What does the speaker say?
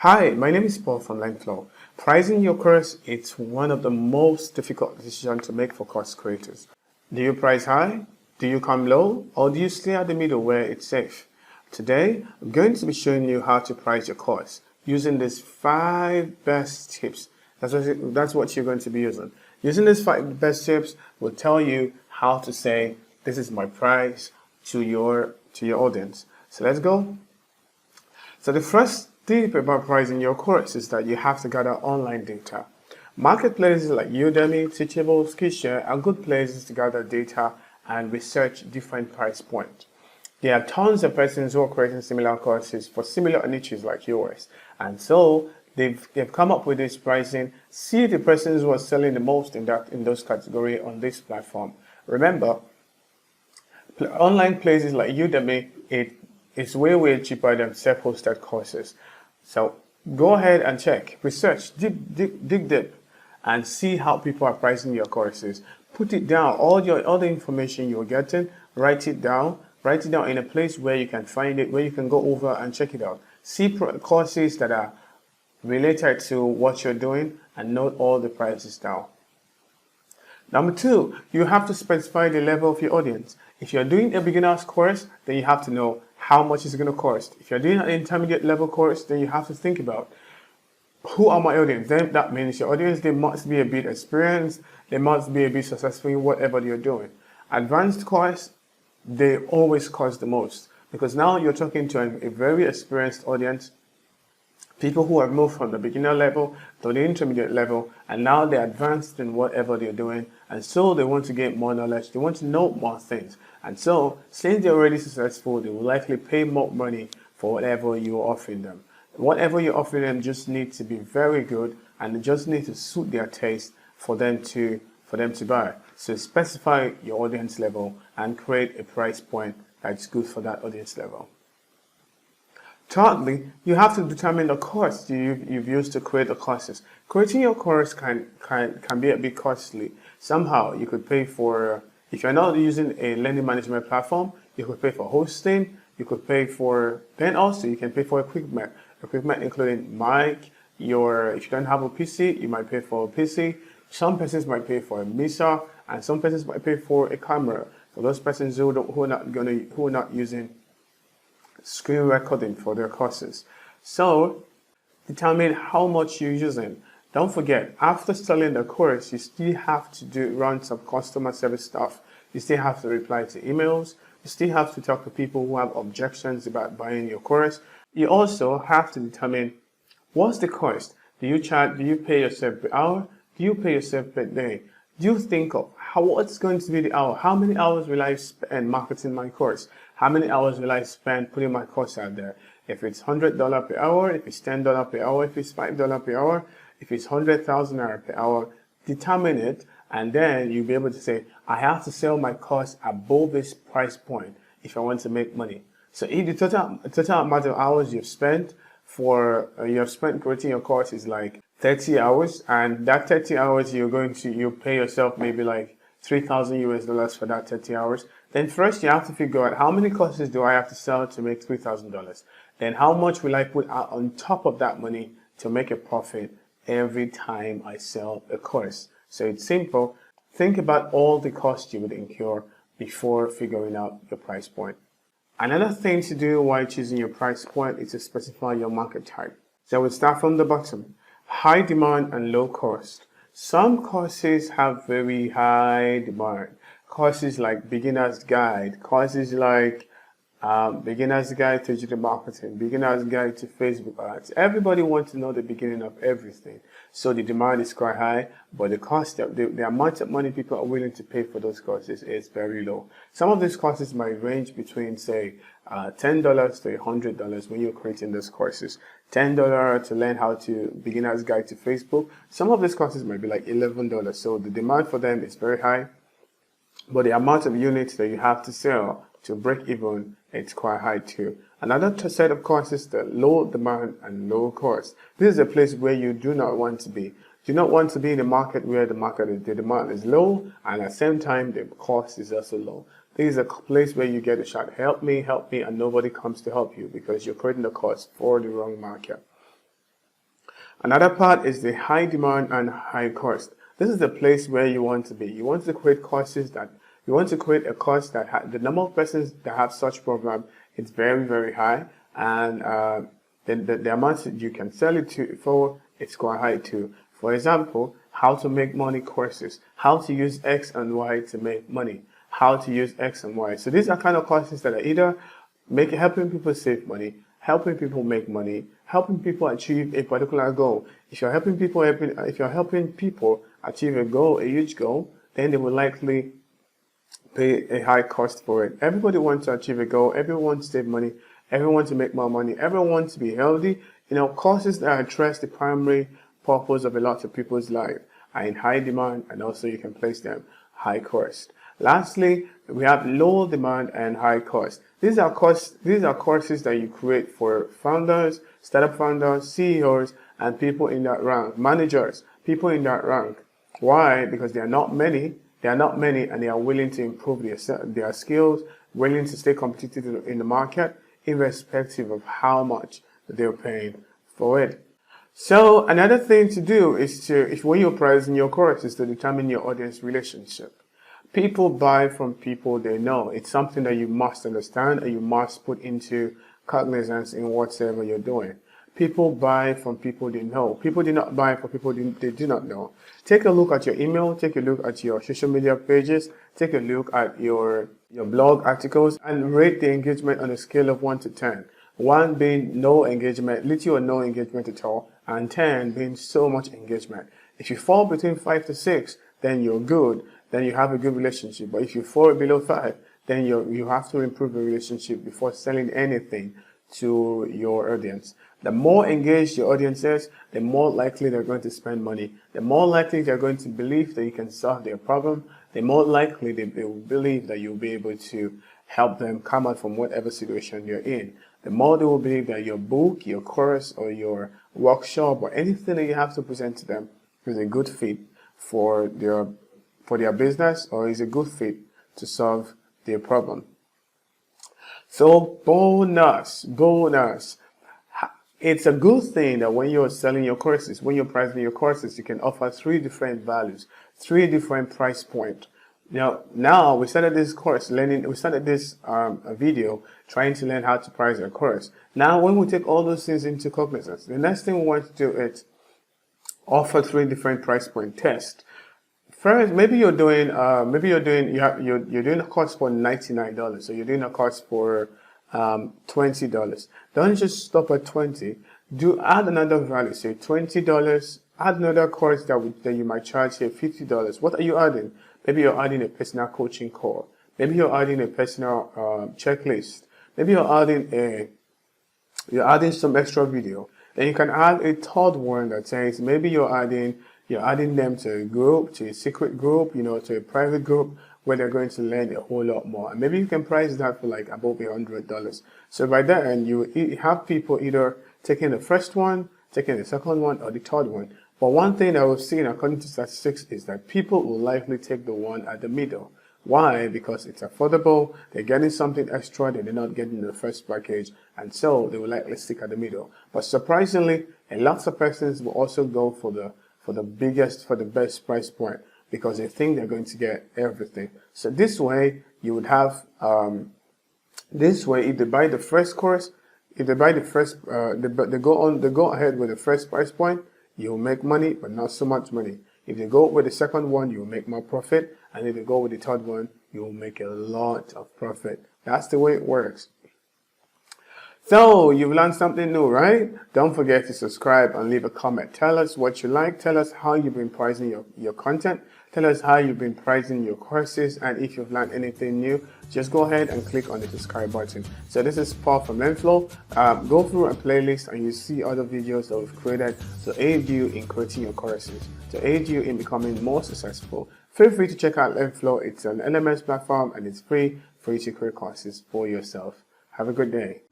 Hi, my name is Paul from LearnFlow. Pricing your course is one of the most difficult decisions to make for course creators. Do you price high? Do you come low? Or do you stay at the middle where it's safe? Today, I'm going to be showing you how to price your course using these 5 best tips. That's what you're going to be using. Using these 5 best tips will tell you how to say, this is my price to your audience. So let's go. So the first tip about pricing your course is that you have to gather online data. Marketplaces like Udemy, Teachable, Skillshare are good places to gather data and research different price points. There are tons of persons who are creating similar courses for similar niches like yours, and so they've come up with this pricing. See the persons who are selling the most in those categories on this platform. Remember, online places like Udemy, it's way cheaper than self-hosted courses. So go ahead and check, research, dig deep, and see how people are pricing your courses. Put it down, all the information you're getting, write it down in a place where you can find it, where you can go over and check it out. See courses that are related to what you're doing and note all the prices down. Number 2, you have to specify the level of your audience. If you're doing a beginner's course, then you have to know how much it's going to cost. If you're doing an intermediate level course, then you have to think about who are my audience. Then that means your audience, they must be a bit experienced, they must be a bit successful in whatever you're doing. Advanced course, they always cost the most because now you're talking to a very experienced audience. People who have moved from the beginner level to the intermediate level, and now they're advanced in whatever they're doing, and so they want to get more knowledge, they want to know more things. And so, since they're already successful, they will likely pay more money for whatever you're offering them. Whatever you're offering them just needs to be very good, and it just needs to suit their taste for them to buy. So specify your audience level and create a price point that's good for that audience level. Thirdly, you have to determine the cost you've used to create the courses. Creating your course can be a bit costly. Somehow, you could pay for, if you're not using a learning management platform, you could pay for hosting, you could pay for, then also you can pay for equipment including mic, if you don't have a PC, you might pay for a PC. Some persons might pay for a mixer, and some persons might pay for a camera. For those persons who are not using screen recording for their courses. So determine how much you're using. Don't forget, after selling the course, you still have to run some customer service stuff. You still have to reply to emails. You still have to talk to people who have objections about buying your course. You also have to determine what's the cost. Do you pay yourself per hour? Do you pay yourself per day? Do you think of what's going to be the hour? How many hours will I spend marketing my course? How many hours will I spend putting my course out there? If it's $100 per hour, if it's $10 per hour, if it's $5 per hour, if it's 100,000 per hour, determine it, and then you'll be able to say, I have to sell my course above this price point if I want to make money. So if the total amount of hours you've spent creating your course is like 30 hours, and that 30 hours you pay yourself maybe like $3,000 for that 30 hours. Then first you have to figure out how many courses do I have to sell to make $3,000. Then how much will I put out on top of that money to make a profit every time I sell a course. So it's simple. Think about all the costs you would incur before figuring out your price point. Another thing to do while choosing your price point is to specify your market type. So we'll start from the bottom. High demand and low cost. Some courses have very high demand. Courses like Beginner's Guide, courses like Beginner's Guide to Digital Marketing, Beginner's Guide to Facebook Ads. Everybody wants to know the beginning of everything. So the demand is quite high, but the cost, the amount of money people are willing to pay for those courses is very low. Some of these courses might range between, say, $10 to $100 when you're creating those courses. $10 to learn how to Beginner's Guide to Facebook. Some of these courses might be like $11. So the demand for them is very high, but the amount of units that you have to sell to break even, it's quite high too. Another set of courses, the low demand and low cost. This is a place where you do not want to be. Do not want to be in a market where the demand is low, and at the same time the cost is also low. This is a place where you get a shot, help me, and nobody comes to help you because you're creating the cost for the wrong market. Another part is the high demand and high cost. This is the place where you want to be. You want to create courses that you want to create a course that the number of persons that have such problem is very, very high, and the amount that you can sell it to for it's quite high too. For example, how to make money courses, how to use X and Y to make money, how to use X and Y. So these are kind of courses that are either helping people save money, helping people make money, helping people achieve a particular goal. If you're helping people achieve a goal, a huge goal, then they will likely pay a high cost for it. Everybody wants to achieve a goal. Everyone wants to save money. Everyone wants to make more money. Everyone wants to be healthy. Courses that address the primary purpose of a lot of people's life are in high demand, and also you can place them high cost. Lastly, we have low demand and high cost. These are courses that you create for founders, startup founders, CEOs, and people in that rank, managers, people in that rank. Why? Because they are not many, and they are willing to improve their skills, willing to stay competitive in the market, irrespective of how much they're paying for it. So another thing to do is when you're pricing your course, is to determine your audience relationship. People buy from people they know. It's something that you must understand and you must put into cognizance in whatever you're doing. People buy from people they know. People do not buy from people they do not know. Take a look at your email, take a look at your social media pages, take a look at your blog articles, and rate the engagement on a scale of 1 to 10. 1 being no engagement, little or no engagement at all, and 10 being so much engagement. If you fall between 5 to 6, then you're good. Then you have a good relationship. But if you fall below 5, then you have to improve the relationship before selling anything to your audience. The more engaged your audience is, the more likely they're going to spend money. The more likely they're going to believe that you can solve their problem. The more likely they will believe that you'll be able to help them come out from whatever situation you're in. The more they will believe that your book, your course, or your workshop, or anything that you have to present to them is a good fit for their business, or is a good fit to solve their problem. So bonus. It's a good thing that when you're selling your courses, when you're pricing your courses, you can offer 3 different values, 3 different price points. Now we started this course video trying to learn how to price a course. Now, when we take all those things into cognizance, the next thing we want to do is offer 3 different price point tests. First, maybe you're doing a course for $99, so you're doing a course for $20. Don't just stop at 20. Add another value, say $20. Add another course that you might charge, say $50. What are you adding? Maybe you're adding a personal coaching core. Maybe you're adding a personal checklist. Maybe you're adding some extra video. Then you can add a third one that says maybe you're adding them to a group, to a secret group, to a private group where they're going to learn a whole lot more. And maybe you can price that for like above $100. So by that end, you have people either taking the first one, taking the second one, or the third one. But one thing that we've seen according to statistics is that people will likely take the one at the middle. Why? Because it's affordable, they're getting something extra that they're not getting in the first package, and so they will likely stick at the middle. But surprisingly, a lot of persons will also go for the best price point because they think they're going to get everything. So this way, you would have, if they buy the first course, if they buy the first, they go ahead with the first price point, you'll make money, but not so much money. If they go with the second one, you'll make more profit. And if they go with the third one, you'll make a lot of profit. That's the way it works. So you've learned something new, right? Don't forget to subscribe and leave a comment. Tell us what you like. Tell us how you've been pricing your content. Tell us how you've been pricing your courses. And if you've learned anything new, just go ahead and click on the subscribe button. So this is Paul from LearnFlow. Go through a playlist and you see other videos that we've created to aid you in creating your courses, to aid you in becoming more successful. Feel free to check out LearnFlow. It's an LMS platform and it's free for you to create courses for yourself. Have a good day.